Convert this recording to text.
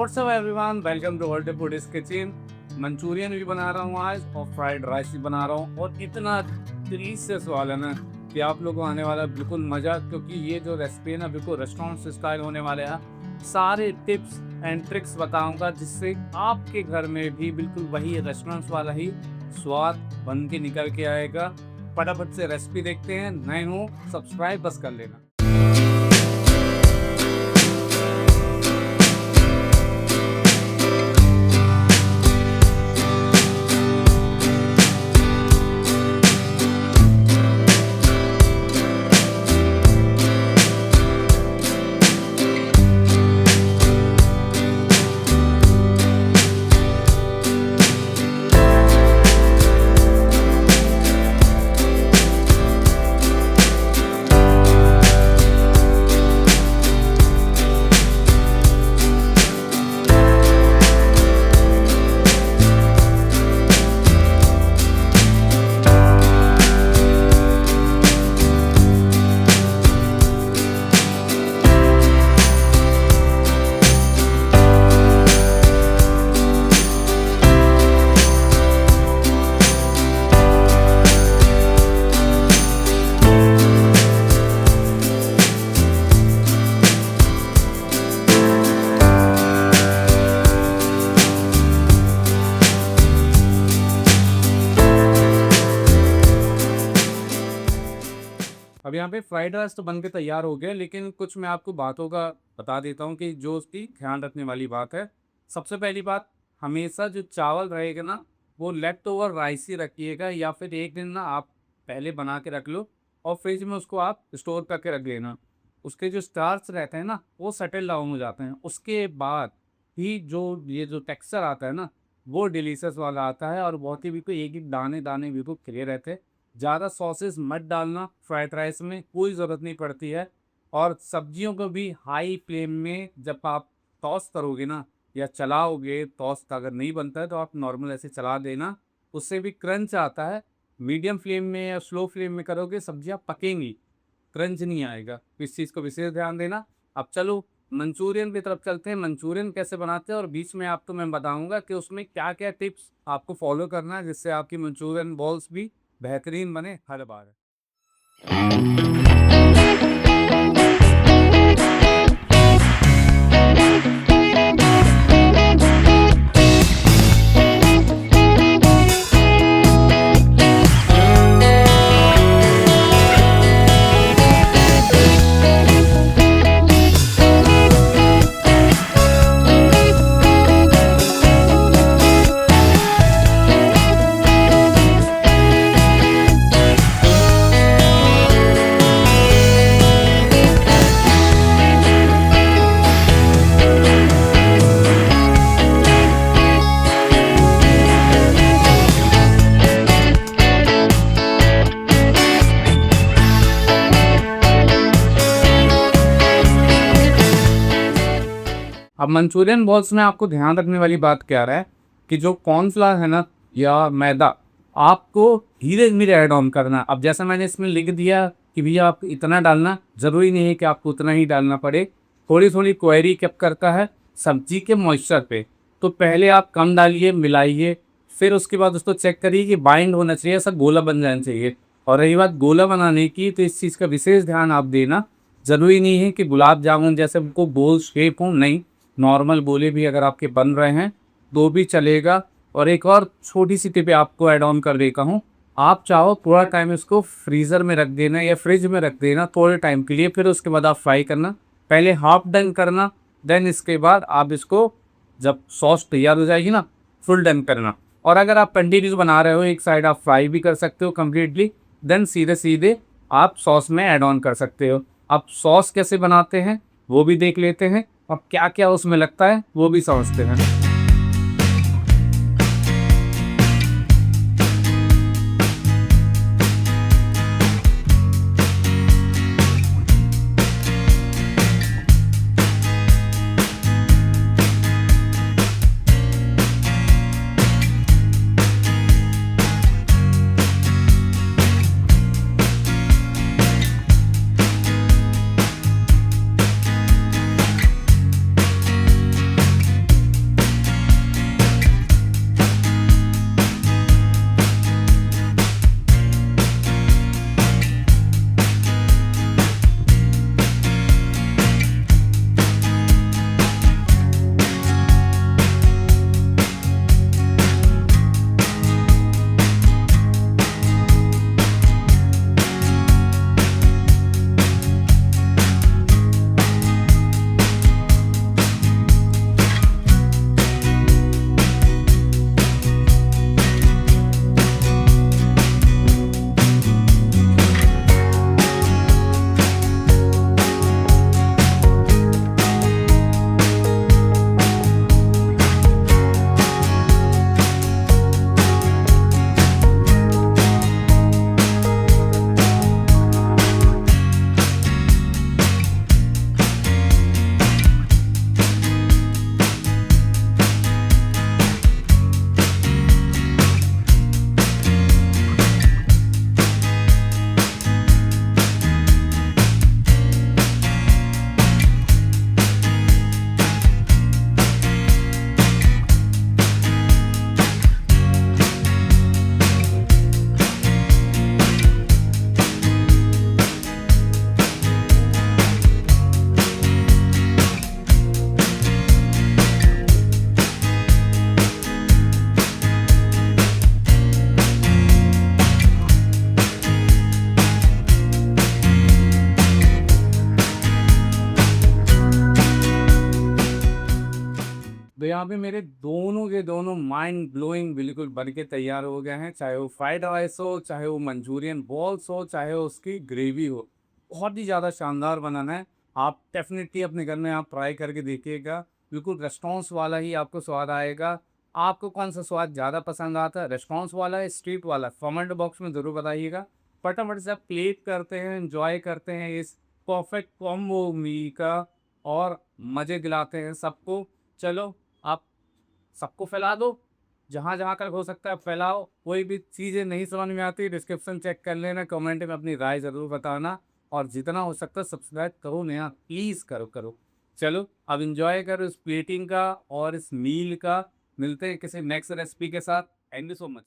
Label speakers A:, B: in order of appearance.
A: WhatsApp everyone, welcome to world foodies kitchen. Manchurian भी बना रहा हूँ आज और फ्राइड राइस भी बना रहा हूँ और इतना डिलीशियस वाला ना कि आप लोगों को आने वाला बिल्कुल मज़ा, क्योंकि ये जो रेसिपी है ना बिल्कुल रेस्टोरेंट स्टाइल होने वाले हैं। सारे टिप्स एंड ट्रिक्स बताऊंगा जिससे आपके घर में भी बिल्कुल वही रेस्टोरेंट वाला ही स्वाद बन के निकल के आएगा। फटाफट से रेसिपी देखते हैं। नए हो सब्सक्राइब बस कर लेना। अब यहाँ पे फ्राइड राइस तो बन के तैयार हो गया, लेकिन कुछ मैं आपको बातों का बता देता हूँ कि जो उसकी ध्यान रखने वाली बात है। सबसे पहली बात, हमेशा जो चावल रहेगा ना वो लेफ्ट ओवर राइस ही रखिएगा, या फिर एक दिन ना आप पहले बना के रख लो और फ्रिज में उसको आप स्टोर करके रख लेना। उसके जो स्टार्च रहते हैं ना वो सेटल डाउन हो जाते हैं। उसके बाद ही जो ये जो टेक्सचर आता है ना वो डिलीशियस वाला आता है और बहुत ही बिल्कुल एक एक दाने दाने बिल्कुल क्लियर रहते हैं। ज़्यादा सॉसेस मत डालना, फ्राइड राइस में कोई ज़रूरत नहीं पड़ती है। और सब्जियों को भी हाई फ्लेम में जब आप टॉस करोगे ना या चलाओगे, टॉस अगर नहीं बनता है तो आप नॉर्मल ऐसे चला देना, उससे भी क्रंच आता है। मीडियम फ्लेम में या स्लो फ्लेम में करोगे सब्जियां पकेंगी, क्रंच नहीं आएगा। इस चीज़ को विशेष ध्यान देना। अब चलो मंचूरियन की तरफ चलते हैं। मंचूरियन कैसे बनाते हैं और बीच में आपको मैं बताऊंगा कि उसमें क्या क्या टिप्स आपको फॉलो करना है जिससे आपकी मंचूरियन बॉल्स भी बेहतरीन बने हर बार। अब मंचूरियन बॉल्स में आपको ध्यान रखने वाली बात क्या है कि जो कॉर्नफ्लावर है ना या मैदा, आपको धीरे धीरे ऐड ऑन करना। अब जैसा मैंने इसमें लिख दिया कि भैया आप इतना डालना, ज़रूरी नहीं है कि आपको उतना ही डालना पड़े। थोड़ी थोड़ी क्वेरी कब करता है सब्जी के मॉइस्चर पे, तो पहले आप कम डालिए, मिलाइए, फिर उसके बाद उसको चेक करिए कि बाइंड होना चाहिए, ऐसा गोला बन जाना चाहिए। और रही बात गोला बनाने की, तो इस चीज़ का विशेष ध्यान आप देना। ज़रूरी नहीं है कि गुलाब जामुन जैसे उनको गोल शेप हो, नहीं, नॉर्मल गोले भी अगर आपके बन रहे हैं तो भी चलेगा। और एक और छोटी सी टिप आपको ऐड ऑन कर देता हूँ। आप चाहो थोड़ा टाइम इसको फ्रीज़र में रख देना या फ्रिज में रख देना थोड़े टाइम के लिए, फिर उसके बाद आप फ्राई करना। पहले हाफ डन करना, देन इसके बाद आप इसको जब सॉस तैयार हो जाएगी ना फुल डन करना। और अगर आप कंटिन्यूस बना रहे हो, एक साइड आप फ्राई भी कर सकते हो कम्प्लीटली, देन सीधे सीधे आप सॉस में ऐड ऑन कर सकते हो। अब सॉस कैसे बनाते हैं वो भी देख लेते हैं, अब क्या क्या उसमें लगता है वो भी समझते हैं। यहाँ पे मेरे दोनों के दोनों माइंड ब्लोइंग बिल्कुल बन के तैयार हो गए हैं, चाहे वो फ्राइड राइस हो, चाहे वो मंचूरियन बॉल्स हो, चाहे वो उसकी ग्रेवी हो। बहुत ही ज़्यादा शानदार बनाना है। आप डेफिनेटली अपने घर में आप ट्राई करके देखिएगा, बिल्कुल रेस्टोरेंट्स वाला ही आपको स्वाद आएगा। आपको कौन सा स्वाद ज़्यादा पसंद आता है, रेस्टोरेंट्स वाला है स्ट्रीट वाला, कमेंट बॉक्स में ज़रूर बताइएगा। फटाफट से आप प्लेट करते हैं, एंजॉय करते हैं इस परफेक्ट कॉम्बो मील का और मज़े दिलाते हैं सबको। चलो आप सबको फैला दो, जहाँ जहाँ तक हो सकता है फैलाओ। कोई भी चीज़ें नहीं समझ में आती डिस्क्रिप्शन चेक कर लेना, कमेंट में अपनी राय ज़रूर बताना और जितना हो सकता है सब्सक्राइब करो ना, प्लीज़ करो करो। चलो अब इंजॉय करो इस प्लेटिंग का और इस मील का। मिलते हैं किसी नेक्स्ट रेसिपी के साथ। Thank you so much.